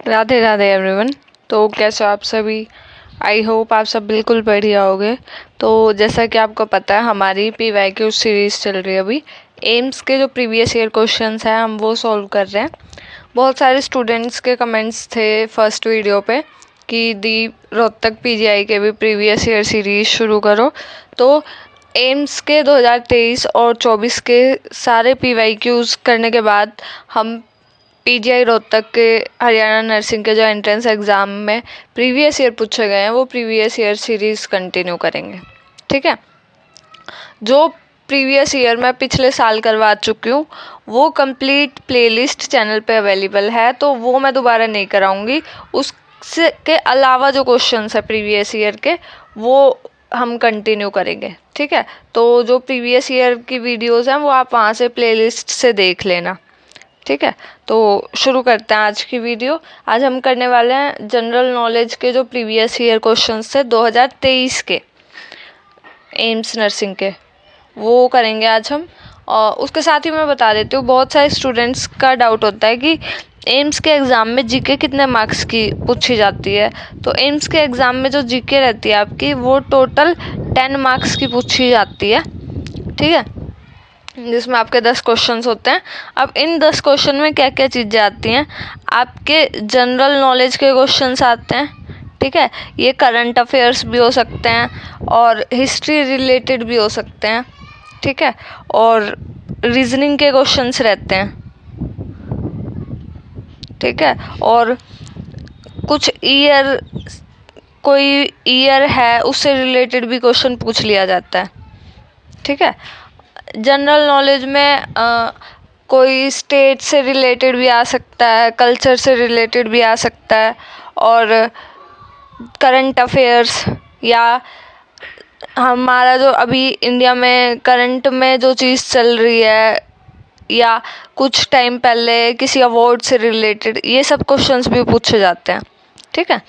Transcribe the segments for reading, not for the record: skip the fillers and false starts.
Radhe Radhe everyone. तो कैसे हो आप सभी? आई होप आप सब बिल्कुल बढ़िया होगे। तो जैसा कि आपको पता है हमारी PYQ सीरीज़ चल रही है अभी। एम्स के जो प्रीवियस ईयर क्वेश्चंस हैं हम वो सॉल्व कर रहे हैं। बहुत सारे स्टूडेंट्स के कमेंट्स थे फर्स्ट वीडियो पे कि दी रोहतक PGI के भी प्रीवियस ईयर सीरीज़ शुरू करो। तो एम्स के 2023 और 24 के सारे PYQs करने के बाद हम PGI रोहतक के हरियाणा नर्सिंग के जो एंट्रेंस एग्ज़ाम में प्रीवियस ईयर पूछे गए हैं वो प्रीवियस ईयर सीरीज़ कंटिन्यू करेंगे। ठीक है, जो प्रीवियस ईयर मैं पिछले साल करवा चुकी हूँ वो कंप्लीट प्लेलिस्ट चैनल पे अवेलेबल है, तो वो मैं दोबारा नहीं कराऊंगी। उसके अलावा जो क्वेश्चंस है प्रीवियस ईयर के वो हम कंटिन्यू करेंगे। ठीक है, तो जो प्रीवियस ईयर की वीडियोज़ हैं वो आप वहाँ से प्लेलिस्ट से देख लेना। ठीक है, तो शुरू करते हैं आज की वीडियो। आज हम करने वाले हैं जनरल नॉलेज के जो प्रीवियस ईयर क्वेश्चंस थे 2023 के एम्स नर्सिंग के, वो करेंगे आज हम। और उसके साथ ही मैं बता देती हूँ, बहुत सारे स्टूडेंट्स का डाउट होता है कि एम्स के एग्ज़ाम में जीके कितने मार्क्स की पूछी जाती है। तो एम्स के एग्ज़ाम में जो जीके रहती है आपकी वो टोटल 10 मार्क्स की पूछी जाती है। ठीक है, जिसमें आपके 10 क्वेश्चंस होते हैं। अब इन 10 क्वेश्चन में क्या क्या चीज़ें आती हैं, आपके जनरल नॉलेज के क्वेश्चंस आते हैं। ठीक है, ये करंट अफेयर्स भी हो सकते हैं और हिस्ट्री रिलेटेड भी हो सकते हैं। ठीक है, और रीजनिंग के क्वेश्चंस रहते हैं। ठीक है, और कुछ कोई ईयर है उससे रिलेटेड भी क्वेश्चन पूछ लिया जाता है। ठीक है, जनरल नॉलेज में कोई स्टेट से रिलेटेड भी आ सकता है, कल्चर से रिलेटेड भी आ सकता है, और करंट अफेयर्स या हमारा जो अभी इंडिया में करंट में जो चीज़ चल रही है या कुछ टाइम पहले किसी अवार्ड से रिलेटेड, ये सब क्वेश्चंस भी पूछे जाते हैं। ठीक है,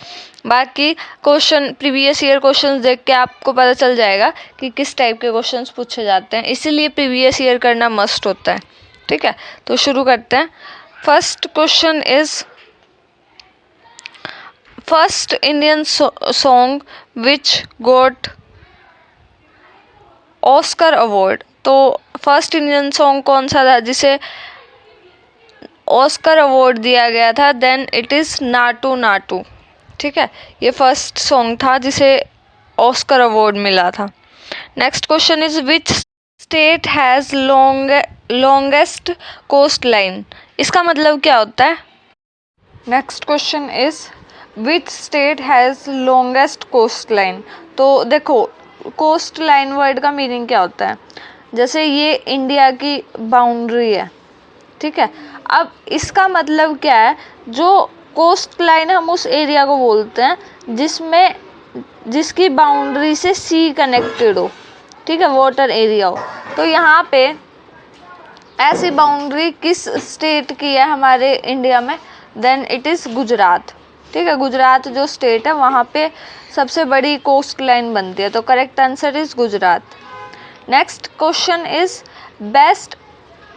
बाकी क्वेश्चन प्रीवियस ईयर क्वेश्चंस देख के आपको पता चल जाएगा कि किस टाइप के क्वेश्चंस पूछे जाते हैं, इसीलिए प्रीवियस ईयर करना मस्ट होता है। ठीक है, तो शुरू करते हैं। First question is first Indian song which got Oscar award. तो फर्स्ट इंडियन सॉन्ग कौन सा था जिसे ऑस्कर अवार्ड दिया गया था? Then it is Naatu Naatu. ठीक है, ये फर्स्ट सॉन्ग था जिसे ऑस्कर अवार्ड मिला था। Next question is which state has longest coastline. इसका मतलब क्या होता है? Next question is which state has longest coastline. तो देखो, कोस्ट लाइन वर्ड का मीनिंग क्या होता है? जैसे ये इंडिया की बाउंड्री है। ठीक है, अब इसका मतलब क्या है? जो कोस्ट लाइन हम उस एरिया को बोलते हैं जिसकी बाउंड्री से सी कनेक्टेड हो। ठीक है, वाटर एरिया हो। तो यहाँ पे ऐसी बाउंड्री किस स्टेट की है हमारे इंडिया में? Then it is Gujarat. ठीक है, गुजरात जो स्टेट है वहाँ पे सबसे बड़ी कोस्ट लाइन बनती है, तो correct answer is Gujarat. Next question is best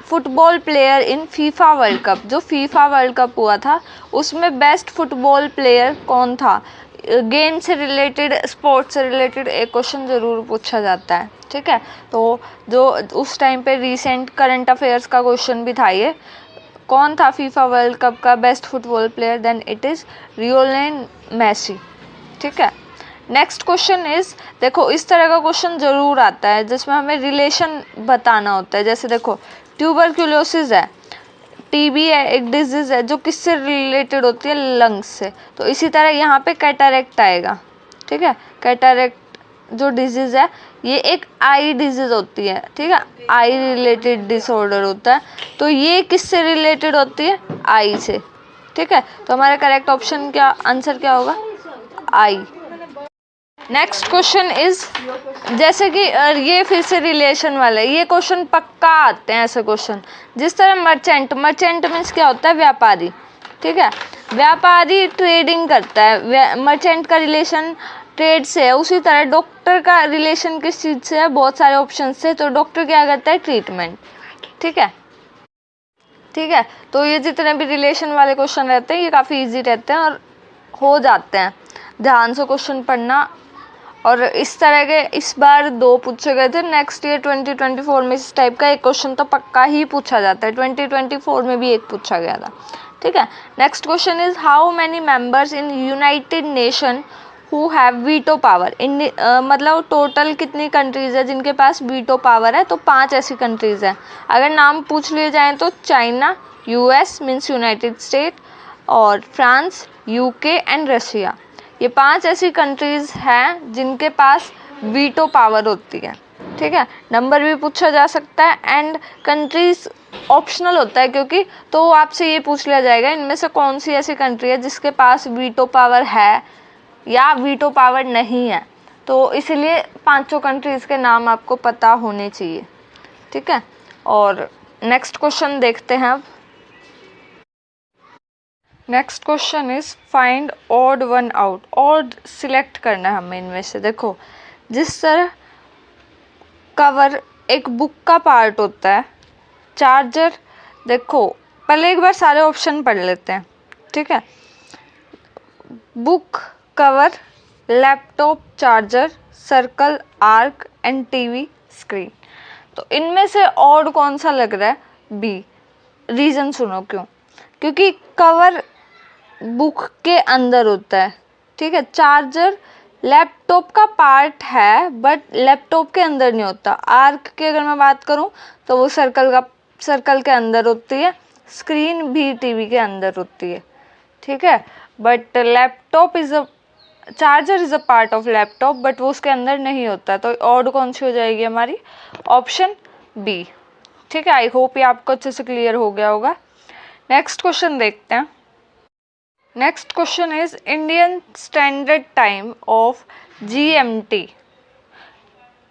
football player in FIFA world cup. जो फीफा वर्ल्ड कप हुआ था उसमें बेस्ट फुटबॉल प्लेयर कौन था? गेम से रिलेटेड, स्पोर्ट्स से रिलेटेड एक क्वेश्चन ज़रूर पूछा जाता है। ठीक है, तो जो उस टाइम पे रीसेंट करंट अफेयर्स का क्वेश्चन भी था ये, कौन था फीफा वर्ल्ड कप का best football player? Then it is Lionel Messi. ठीक है, नेक्स्ट क्वेश्चन इज, देखो इस तरह का क्वेश्चन ज़रूर आता है जिसमें हमें रिलेशन बताना होता है। जैसे देखो, ट्यूबरक्यूलोसिस है, टीबी है, एक डिजीज़ है जो किससे रिलेटेड होती है? लंग्स से। तो इसी तरह यहाँ पे कैटारेक्ट आएगा। ठीक है, कैटारेक्ट जो डिजीज़ है ये एक आई डिजीज़ होती है। ठीक है, आई रिलेटेड डिसऑर्डर होता है, तो ये किससे रिलेटेड होती है? आई से। ठीक है, तो हमारा करेक्ट ऑप्शन क्या, आंसर क्या होगा? आई। नेक्स्ट क्वेश्चन इज, जैसे कि ये फिर से रिलेशन वाला है, ये क्वेश्चन पक्का आते हैं ऐसे क्वेश्चन। जिस तरह मर्चेंट मीन्स क्या होता है? व्यापारी। ठीक है, व्यापारी ट्रेडिंग करता है, मर्चेंट का रिलेशन ट्रेड से है। उसी तरह डॉक्टर का रिलेशन किस चीज़ से है? बहुत सारे ऑप्शन से। तो डॉक्टर क्या करता है? ट्रीटमेंट। ठीक है, ठीक है, तो ये जितने भी रिलेशन वाले क्वेश्चन रहते हैं ये काफ़ी इजी रहते हैं और हो जाते हैं। ध्यान से क्वेश्चन पढ़ना। और इस तरह के इस बार 2 पूछे गए थे। नेक्स्ट ईयर 2024 में इस टाइप का एक क्वेश्चन तो पक्का ही पूछा जाता है। 2024 में भी एक पूछा गया था। ठीक है, next question is how many members in United nation who have veto power. मतलब टोटल कितनी कंट्रीज है जिनके पास वीटो पावर है, तो 5 ऐसी कंट्रीज हैं। अगर नाम पूछ लिए जाएँ तो China, US means United state, और फ्रांस, यूके एंड रशिया। ये 5 ऐसी कंट्रीज हैं जिनके पास वीटो पावर होती है। ठीक है, नंबर भी पूछा जा सकता है एंड कंट्रीज ऑप्शनल होता है, क्योंकि तो आपसे ये पूछ लिया जाएगा इनमें से कौन सी ऐसी कंट्री है जिसके पास वीटो पावर है या वीटो पावर नहीं है। तो इसलिए 5 कंट्रीज के नाम आपको पता होने चाहिए। ठीक है, और नेक्स्ट क्वेश्चन देखते हैं अब। Next question is find odd one out. Odd select करना है हमें इनमें से। देखो, जिस तरह कवर एक बुक का पार्ट होता है, चार्जर, देखो पहले एक बार सारे ऑप्शन पढ़ लेते हैं। ठीक है, book, cover, laptop, charger, circle, arc and TV screen. तो इनमें से ऑड कौन सा लग रहा है? बी। रीज़न सुनो क्यों। क्योंकि कवर बुक के अंदर होता है। ठीक है, चार्जर लैपटॉप का पार्ट है बट लैपटॉप के अंदर नहीं होता। आर्क की अगर मैं बात करूं तो वो सर्कल के अंदर होती है। स्क्रीन भी टीवी के अंदर होती है। ठीक है, but laptop is a charger is a part of laptop but वो उसके अंदर नहीं होता। तो ऑड कौन सी हो जाएगी हमारी? Option B. ठीक है, आई होप ये आपको अच्छे से क्लियर हो गया होगा। नेक्स्ट क्वेश्चन देखते हैं। Next question is Indian standard time of GMT।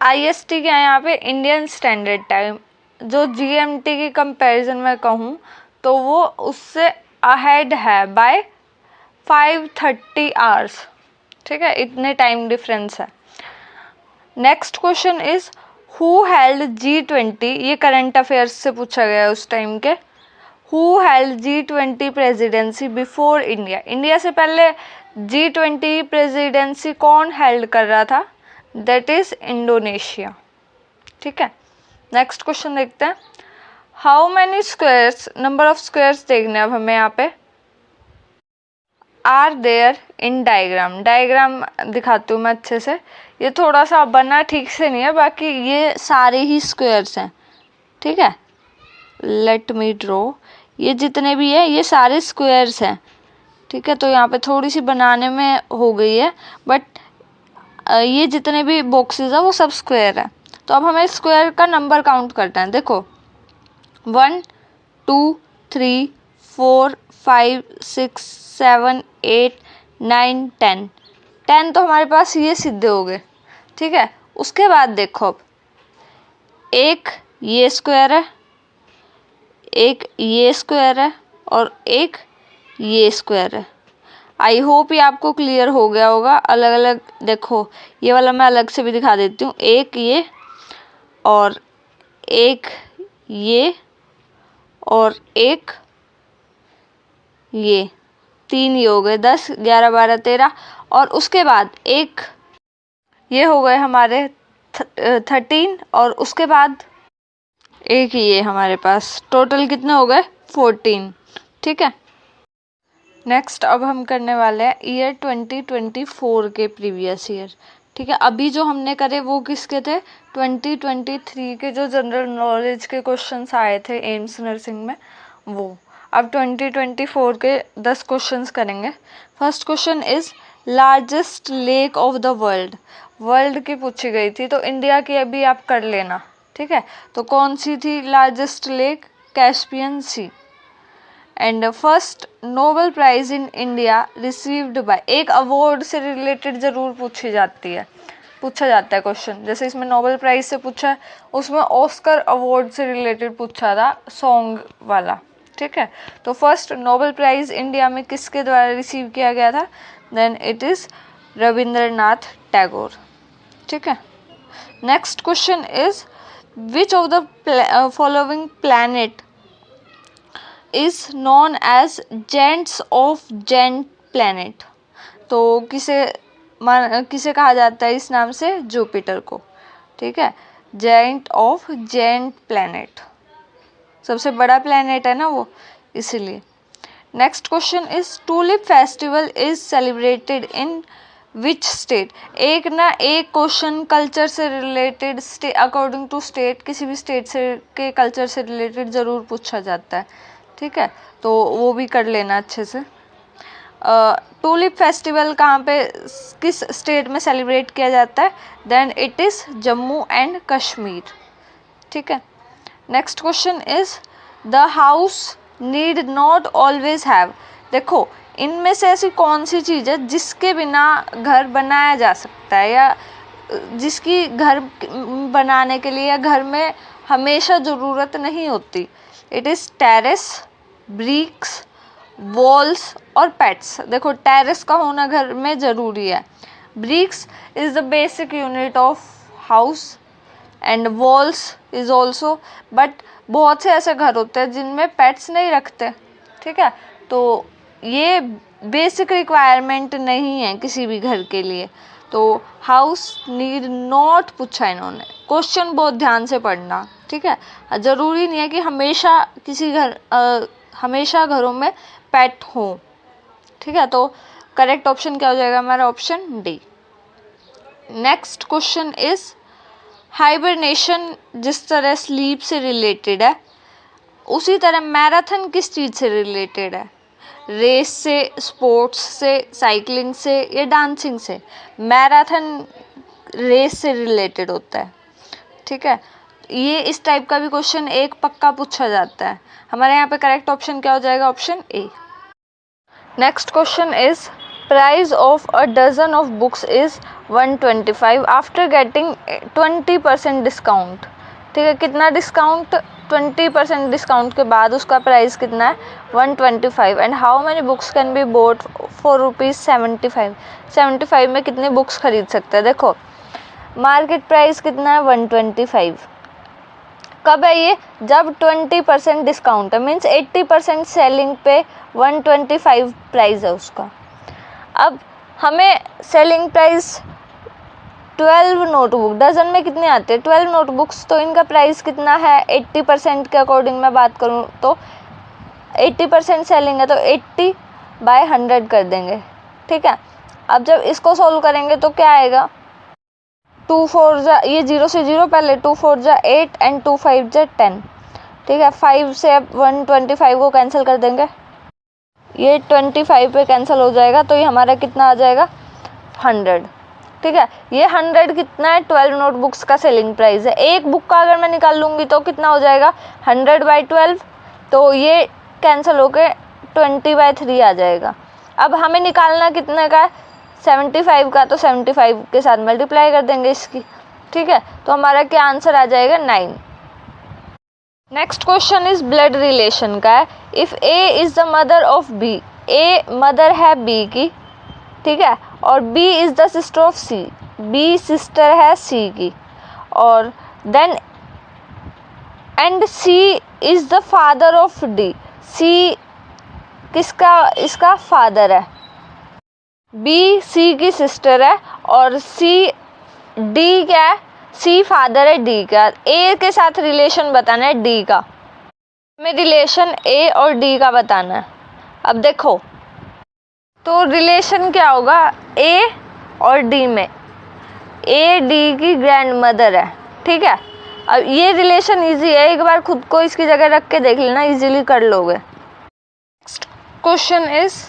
IST क्या है यहाँ पे? Indian standard time. जो GMT की कंपैरिजन में कहूँ तो वो उससे अहेड है बाय 530 आवर्स। ठीक है, इतने टाइम डिफरेंस है। Next question is who held G20। ये करंट अफेयर्स से पूछा गया है उस टाइम के। Who held G20 presidency before India. India से पहले G20 प्रेसिडेंसी कौन हेल्ड कर रहा था? That is Indonesia. ठीक है, नेक्स्ट क्वेश्चन देखते हैं। How many squares, number of squares देखने अब हमें यहाँ पे, are there in diagram. Diagram दिखाती हूँ मैं अच्छे से। ये थोड़ा सा बना ठीक से नहीं है, बाकी ये सारे ही स्क्वायर्स हैं। ठीक है, लेट मी ड्रॉ। ये जितने भी है ये सारे स्क्वायर्स हैं। ठीक है, तो यहाँ पे थोड़ी सी बनाने में हो गई है बट ये जितने भी बॉक्सेस है वो सब स्क्वायर है। तो अब हमें स्क्वायर का नंबर काउंट करना है। देखो 1 2 3 4 5 6 7 8 9 10। 10 तो हमारे पास ये सीधे हो गए। ठीक है, उसके बाद देखो अब एक ये स्क्वायर है, एक ये स्क्वायर है और एक ये स्क्वायर है। आई होप ये आपको क्लियर हो गया होगा। अलग अलग देखो, ये वाला मैं अलग से भी दिखा देती हूँ। एक ये और एक ये और एक ये, 3 ये हो गए 10 11 12 13। और उसके बाद एक ये हो गए हमारे 13 और उसके बाद एक ये हमारे पास। टोटल कितने हो गए? 14। ठीक है, नेक्स्ट अब हम करने वाले हैं ईयर 2024 के प्रीवियस ईयर। ठीक है, अभी जो हमने करे वो किसके थे? 2023 के जो जनरल नॉलेज के क्वेश्चंस आए थे एम्स नर्सिंग में वो। अब 2024 के 10 क्वेश्चंस करेंगे। First question is largest lake of the world. World की पूछी गई थी तो इंडिया की अभी आप कर लेना। ठीक है, तो कौन सी थी largest lake? Caspian sea. And first Nobel prize in India received by. एक अवार्ड से रिलेटेड जरूर पूछा जाता है क्वेश्चन। जैसे इसमें नोबेल प्राइज से पूछा है, उसमें ऑस्कर अवार्ड से रिलेटेड पूछा था सॉन्ग वाला। ठीक है, तो फर्स्ट नोबेल प्राइज इंडिया में किसके द्वारा रिसीव किया गया था? Then it is Rabindranath Tagore. ठीक है, next question is which of the following planet is known as giants of giant planet. तो किसे कहा जाता है इस नाम से? जुपिटर को। ठीक है, जेंट ऑफ जेंट प्लैनेट, सबसे बड़ा प्लैनेट है ना वो, इसीलिए। Next question is tulip festival is celebrated in which state. एक क्वेश्चन कल्चर से रिलेटेड, अकॉर्डिंग टू स्टेट, किसी भी स्टेट से के कल्चर से रिलेटेड ज़रूर पूछा जाता है। ठीक है, तो वो भी कर लेना अच्छे से। टूलिप फेस्टिवल कहाँ पे, किस स्टेट में सेलिब्रेट किया जाता है? Then it is Jammu and Kashmir. ठीक है। Next question is the house need not always have. देखो, इनमें से ऐसी कौन सी चीज़ है जिसके बिना घर बनाया जा सकता है, या जिसकी घर बनाने के लिए या घर में हमेशा ज़रूरत नहीं होती? It is terrace, bricks, walls और पेट्स। देखो, टेरेस का होना घर में ज़रूरी है, bricks is the basic unit of house and walls is also, but बहुत से ऐसे घर होते हैं जिनमें पेट्स नहीं रखते। ठीक है, तो ये बेसिक रिक्वायरमेंट नहीं है किसी भी घर के लिए। तो हाउस नीड नॉट पूछा इन्होंने, क्वेश्चन बहुत ध्यान से पढ़ना। ठीक है, ज़रूरी नहीं है कि हमेशा घरों में पेट हो। ठीक है, तो करेक्ट ऑप्शन क्या हो जाएगा हमारा? Option D. Next question is hibernation जिस तरह स्लीप से रिलेटेड है, उसी तरह मैराथन किस चीज़ से रिलेटेड है? रेस से, स्पोर्ट्स से, साइकिलिंग से या डांसिंग से? मैराथन रेस से रिलेटेड होता है। ठीक है, ये इस टाइप का भी क्वेश्चन एक पक्का पूछा जाता है। हमारे यहाँ पे करेक्ट ऑप्शन क्या हो जाएगा? Option A. Next question is price of a dozen of books is 125 after getting 20% discount. ठीक है, कितना डिस्काउंट? 20% डिस्काउंट के बाद उसका प्राइस कितना है? 125। And how many books can be boat for ₹75। 75 में कितनी बुक्स खरीद सकते हैं? देखो, मार्केट प्राइस कितना है? 125। कब है ये? जब 20% डिस्काउंट है, मीन्स 80% सेलिंग पे 125 प्राइस है उसका। अब हमें सेलिंग प्राइस 12 नोटबुक, डजन में कितने आते हैं? 12 नोटबुक्स, तो इनका प्राइस कितना है? 80% के अकॉर्डिंग मैं बात करूँ तो 80% सेलिंग है तो 80/100 कर देंगे। ठीक है, अब जब इसको सोल्व करेंगे तो क्या आएगा? 2 4 जा, ये 0 से 0 पहले, 2 4 जा 8 एंड 2 5 जा 10। ठीक है, 5 से अब 125 को कैंसिल कर देंगे, ये 25 पे कैंसिल हो जाएगा, तो ये हमारा कितना आ जाएगा? 100। ठीक है, ये 100 कितना है? 12 नोटबुक्स का सेलिंग प्राइस है। एक बुक का अगर मैं निकाल लूँगी तो कितना हो जाएगा? 100/12, तो ये कैंसिल होके 20/3 आ जाएगा। अब हमें निकालना कितने का है? 75 का, तो 75 के साथ मल्टीप्लाई कर देंगे इसकी। ठीक है, तो हमारा क्या आंसर आ जाएगा? 9। Next question is blood relation का है। If A is the mother of B, A mother है बी की, ठीक है, और B is the sister of C, B sister है सी की, और then and C is the father of D, C किसका? इसका फादर है। बी सी की सिस्टर है और सी डी क्या है? सी फादर है डी का। ए के साथ रिलेशन बताना है डी का, हमें रिलेशन ए और डी का बताना है। अब देखो, तो रिलेशन क्या होगा ए और डी में? ए डी की ग्रैंड मदर है। ठीक है, अब ये रिलेशन इजी है, एक बार खुद को इसकी जगह रख के देख लेना, इजीली कर लोगे। Next question is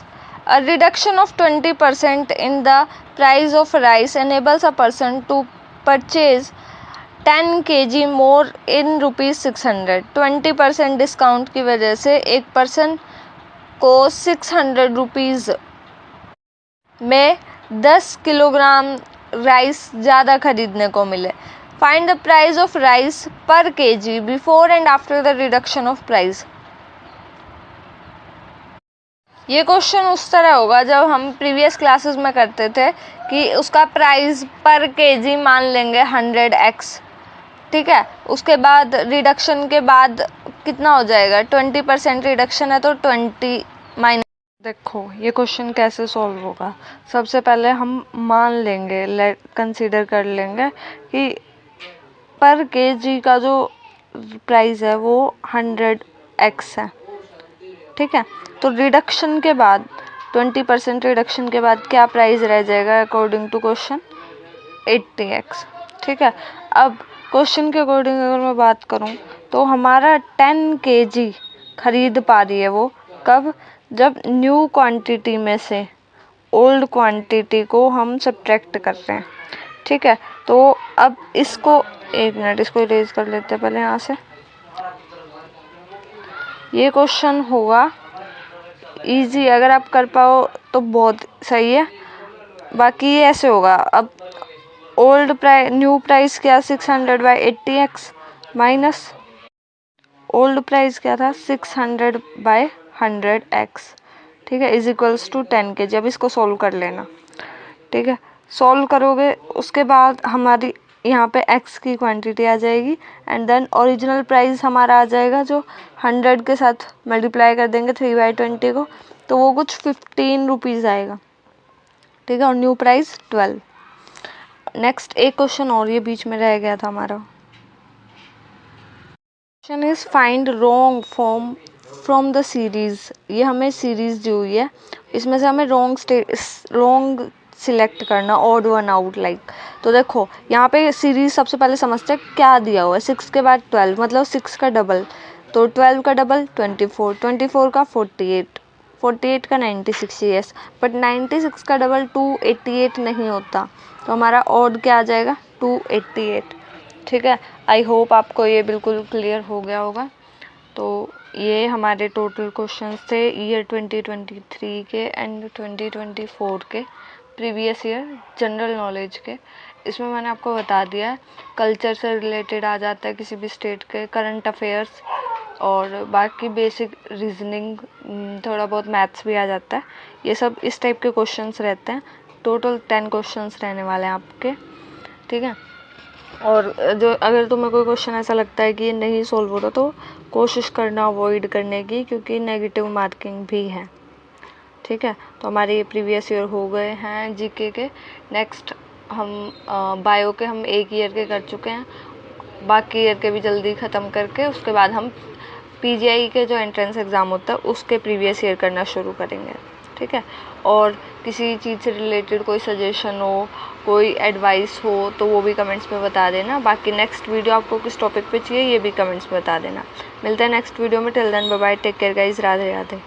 a reduction of 20% in the price of rice enables a person to purchase 10 kg more in ₹600। 20% discount की वजह से एक पर्सन को 600 रुपीज़ में 10 किलोग्राम राइस ज़्यादा खरीदने को मिले। Find the price of rice पर kg before and after the reduction of price. ये क्वेश्चन उस तरह होगा जब हम प्रीवियस क्लासेस में करते थे कि उसका प्राइस पर केजी मान लेंगे 100x। ठीक है, उसके बाद रिडक्शन के बाद कितना हो जाएगा, 20% रिडक्शन है तो 20 माइनस। देखो ये क्वेश्चन कैसे सॉल्व होगा, सबसे पहले हम मान लेंगे, कंसीडर कर लेंगे कि पर केजी का जो प्राइस है वो 100x है, ठीक है। तो रिडक्शन के बाद 20% रिडक्शन के बाद क्या प्राइस रह जाएगा अकॉर्डिंग टू क्वेश्चन, 80x, ठीक है। अब क्वेश्चन के अकॉर्डिंग अगर मैं बात करूं तो हमारा 10 kg खरीद पा रही है वो कब, जब न्यू क्वांटिटी में से ओल्ड क्वांटिटी को हम सब्ट्रैक्ट कर रहे हैं, ठीक है। तो अब इसको एक मिनट, इसको इरेज कर लेते हैं पहले यहाँ से। ये क्वेश्चन होगा इजी, अगर आप कर पाओ तो बहुत सही है, बाकी ये ऐसे होगा। अब ओल्ड प्राइस, न्यू प्राइस क्या 600/80x माइनस ओल्ड प्राइस क्या था 600/100x, ठीक है, इज इक्वल्स टू 10 kg। अब इसको सॉल्व कर लेना, ठीक है। सॉल्व करोगे उसके बाद हमारी यहाँ पे x की क्वांटिटी आ जाएगी एंड देन ओरिजिनल प्राइस हमारा आ जाएगा जो 100 के साथ मल्टीप्लाई कर देंगे 3/20 को, तो वो कुछ 15 रुपीज़ आएगा, ठीक है, और न्यू प्राइस 12। नेक्स्ट एक क्वेश्चन और ये बीच में रह गया था हमारा, question is find wrong form from the series. ये हमें सीरीज दी हुई है, इसमें से हमें रॉन्ग सिलेक्ट करना, ऑड वन आउट लाइक। तो देखो यहाँ पे सीरीज सबसे पहले समझते हैं क्या दिया हुआ है, 6 के बाद 12 मतलब 6 का डबल, तो 12 का डबल 24, 24 का 48, 48 का 96, यस, बट 96 का डबल 288 नहीं होता, तो हमारा ऑड क्या आ जाएगा 288, ठीक है। आई होप आपको ये बिल्कुल क्लियर हो गया होगा। तो ये हमारे टोटल क्वेश्चंस थे ईयर 2023 के एंड 2024 के प्रीवियस ईयर जनरल नॉलेज के। इसमें मैंने आपको बता दिया है कल्चर से रिलेटेड आ जाता है किसी भी स्टेट के, करंट अफेयर्स और बाकी बेसिक रीजनिंग, थोड़ा बहुत मैथ्स भी आ जाता है। ये सब इस टाइप के क्वेश्चंस रहते हैं। टोटल 10 क्वेश्चंस रहने वाले हैं आपके, ठीक है। और जो अगर तुम्हें कोई क्वेश्चन ऐसा लगता है कि ये नहीं सॉल्व हो रहा तो कोशिश करना अवॉइड करने की, क्योंकि नेगेटिव मार्किंग भी है, ठीक है। तो हमारे ये प्रीवियस ईयर हो गए हैं जीके के। नेक्स्ट हम बायो के हम एक ईयर के कर चुके हैं, बाकी ईयर के भी जल्दी ख़त्म करके उसके बाद हम पीजीआई के जो एंट्रेंस एग्ज़ाम होता है उसके प्रीवियस ईयर करना शुरू करेंगे, ठीक है। और किसी चीज़ से रिलेटेड कोई सजेशन हो, कोई एडवाइस हो तो वो भी कमेंट्स में बता देना। बाकी नेक्स्ट वीडियो आपको किस टॉपिक पे चाहिए ये भी कमेंट्स में बता देना। मिलते हैं नेक्स्ट वीडियो में, till then bye bye, take care guys, Radhe Radhe.